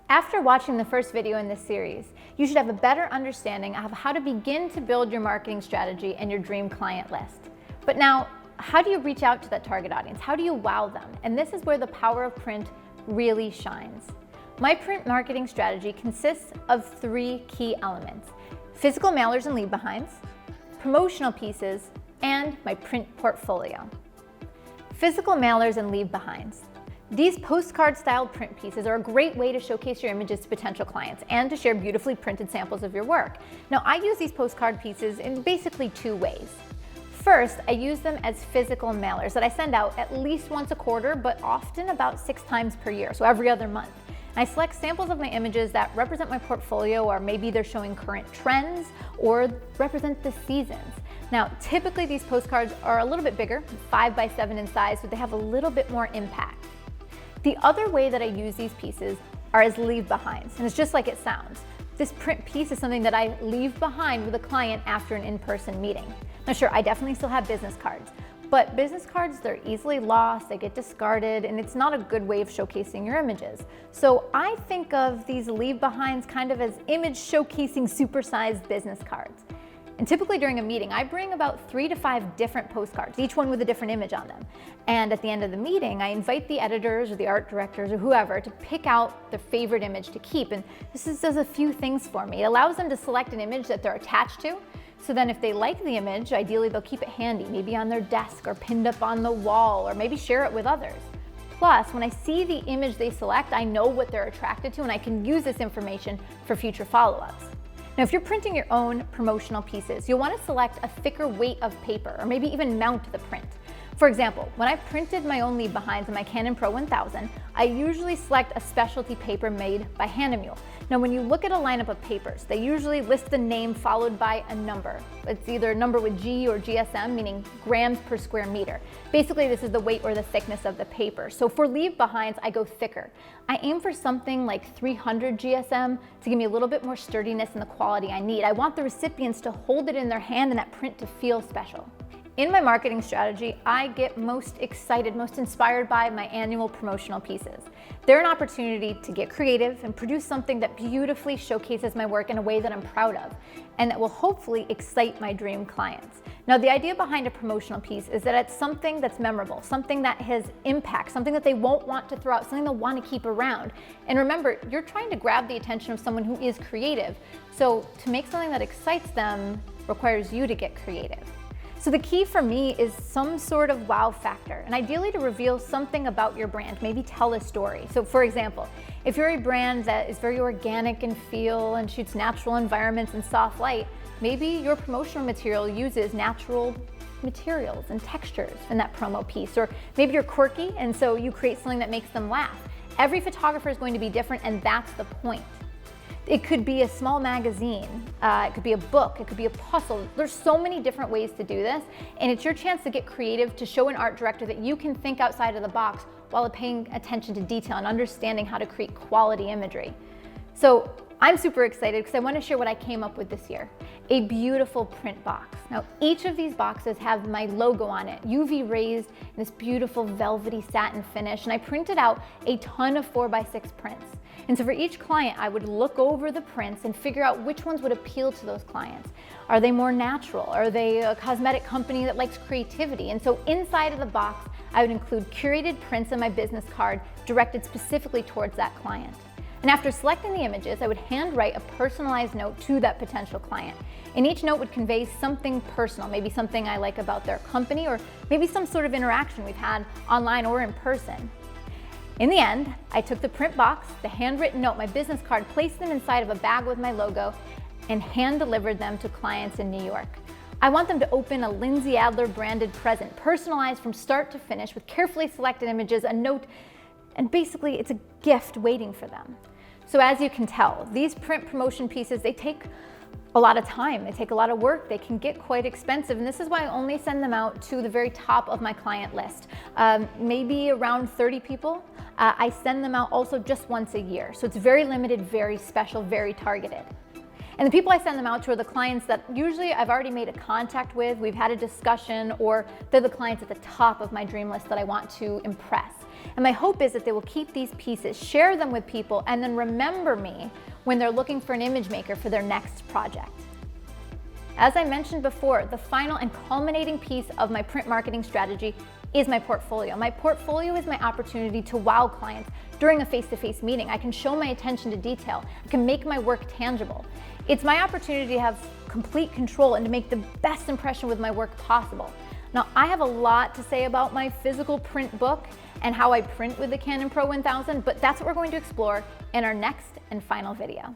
After watching the first video in this series, you should have a better understanding of how to begin to build your marketing strategy and your dream client list. But now, how do you reach out to that target audience? How do you wow them? And this is where the power of print really shines. My print marketing strategy consists of 3 key elements: physical mailers and leave behinds, promotional pieces, and my print portfolio. Physical mailers and leave behinds. These postcard-styled print pieces are a great way to showcase your images to potential clients and to share beautifully printed samples of your work. Now, I use these postcard pieces in basically 2 ways. First, I use them as physical mailers that I send out at least once a quarter, but often about 6 times per year, so every other month. And I select samples of my images that represent my portfolio, or maybe they're showing current trends or represent the seasons. Now, typically these postcards are a little bit bigger, 5 by 7 in size, so they have a little bit more impact. The other way that I use these pieces are as leave behinds, and it's just like it sounds. This print piece is something that I leave behind with a client after an in-person meeting. Now sure, I definitely still have business cards, but business cards, they're easily lost, they get discarded, and it's not a good way of showcasing your images. So I think of these leave behinds kind of as image showcasing supersized business cards. And typically during a meeting, I bring about 3 to 5 different postcards, each one with a different image on them. And at the end of the meeting, I invite the editors or the art directors or whoever to pick out their favorite image to keep. And does a few things for me. It allows them to select an image that they're attached to. So then if they like the image, ideally they'll keep it handy, maybe on their desk or pinned up on the wall, or maybe share it with others. Plus, when I see the image they select, I know what they're attracted to, and I can use this information for future follow-ups. Now, if you're printing your own promotional pieces, you'll want to select a thicker weight of paper, or maybe even mount the print. For example, when I printed my own leave behinds in my Canon Pro 1000, I usually select a specialty paper made by Hahnemühle. Now, when you look at a lineup of papers, they usually list the name followed by a number. It's either a number with G or GSM, meaning grams per square meter. Basically, this is the weight or the thickness of the paper. So for leave behinds, I go thicker. I aim for something like 300 GSM to give me a little bit more sturdiness and the quality I need. I want the recipients to hold it in their hand and that print to feel special. In my marketing strategy, I get most excited, most inspired by my annual promotional pieces. They're an opportunity to get creative and produce something that beautifully showcases my work in a way that I'm proud of, and that will hopefully excite my dream clients. Now, the idea behind a promotional piece is that it's something that's memorable, something that has impact, something that they won't want to throw out, something they'll want to keep around. And remember, you're trying to grab the attention of someone who is creative. So to make something that excites them requires you to get creative. So the key for me is some sort of wow factor, and ideally to reveal something about your brand, maybe tell a story. So for example, if you're a brand that is very organic in feel and shoots natural environments in soft light, maybe your promotional material uses natural materials and textures in that promo piece. Or maybe you're quirky and so you create something that makes them laugh. Every photographer is going to be different, and that's the point. It could be a small magazine, it could be a book, it could be a puzzle. There's so many different ways to do this, and it's your chance to get creative, to show an art director that you can think outside of the box while paying attention to detail and understanding how to create quality imagery. So I'm super excited because I want to share what I came up with this year. A beautiful print box. Now, each of these boxes have my logo on it, UV raised in this beautiful velvety satin finish, and I printed out a ton of 4x6 prints. And so for each client, I would look over the prints and figure out which ones would appeal to those clients. Are they more natural? Are they a cosmetic company that likes creativity? And so inside of the box, I would include curated prints in my business card directed specifically towards that client. And after selecting the images, I would handwrite a personalized note to that potential client. And each note would convey something personal, maybe something I like about their company, or maybe some sort of interaction we've had online or in person. In the end, I took the print box, the handwritten note, my business card, placed them inside of a bag with my logo, and hand-delivered them to clients in New York. I want them to open a Lindsay Adler branded present, personalized from start to finish with carefully selected images, a note, and basically it's a gift waiting for them. So as you can tell, these print promotion pieces, they take a lot of time, they take a lot of work, they can get quite expensive, and this is why I only send them out to the very top of my client list. Maybe around 30 people. I send them out also just once a year. So it's very limited, very special, very targeted. And the people I send them out to are the clients that usually I've already made a contact with, we've had a discussion, or they're the clients at the top of my dream list that I want to impress. And my hope is that they will keep these pieces, share them with people, and then remember me when they're looking for an image maker for their next project. As I mentioned before, the final and culminating piece of my print marketing strategy is my portfolio. My portfolio is my opportunity to wow clients during a face-to-face meeting. I can show my attention to detail. I can make my work tangible. It's my opportunity to have complete control and to make the best impression with my work possible. Now, I have a lot to say about my physical print book and how I print with the Canon Pro 1000, but that's what we're going to explore in our next and final video.